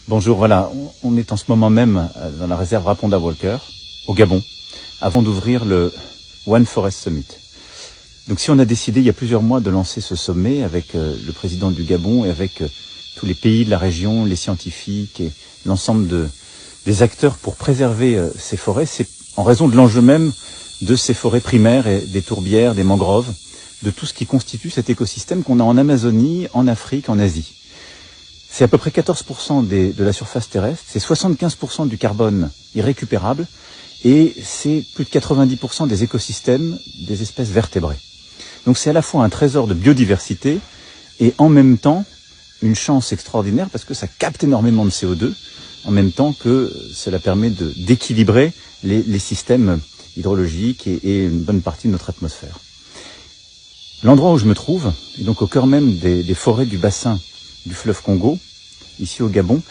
Bonjour, voilà, on est en ce moment même dans la réserve Raponda Walker, au Gabon, avant d'ouvrir le One Forest Summit. Donc si on a décidé il y a plusieurs mois de lancer ce sommet avec le président du Gabon et avec tous les pays de la région, les scientifiques et l'ensemble des acteurs pour préserver ces forêts, c'est en raison de l'enjeu même de ces forêts primaires et des tourbières, des mangroves, de tout ce qui constitue cet écosystème qu'on a en Amazonie, en Afrique, en Asie. C'est à peu près 14% de la surface terrestre, c'est 75% du carbone irrécupérable et c'est plus de 90% des écosystèmes des espèces vertébrées. Donc c'est à la fois un trésor de biodiversité et en même temps une chance extraordinaire parce que ça capte énormément de CO2 en même temps que cela permet d'équilibrer les systèmes hydrologiques et une bonne partie de notre atmosphère. L'endroit où je me trouve est donc au cœur même des forêts du bassin du fleuve Congo, ici au Gabon,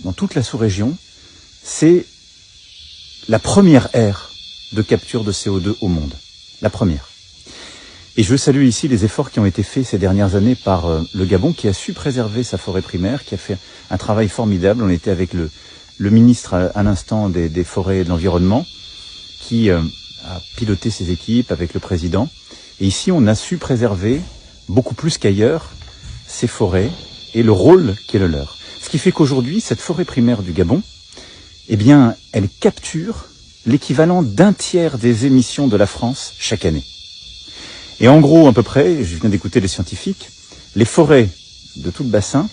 dans toute la sous-région. C'est la première aire de capture de CO2 au monde. La première. Et je veux saluer ici les efforts qui ont été faits ces dernières années par le Gabon, qui a su préserver sa forêt primaire, qui a fait un travail formidable. On était avec le ministre à l'instant des forêts et de l'environnement, qui a piloté ses équipes avec le président. Et ici, on a su préserver, beaucoup plus qu'ailleurs, ces forêts et le rôle qui est le leur. Ce qui fait qu'aujourd'hui, cette forêt primaire du Gabon, eh bien, elle capture l'équivalent d'un tiers des émissions de la France chaque année. Et en gros, à peu près, je viens d'écouter les scientifiques, les forêts de tout le bassin,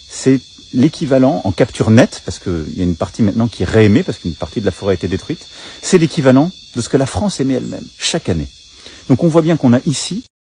c'est l'équivalent en capture nette, parce qu'il y a une partie maintenant qui est réémet, parce qu'une partie de la forêt a été détruite, c'est l'équivalent de ce que la France émet elle-même chaque année. Donc on voit bien qu'on a ici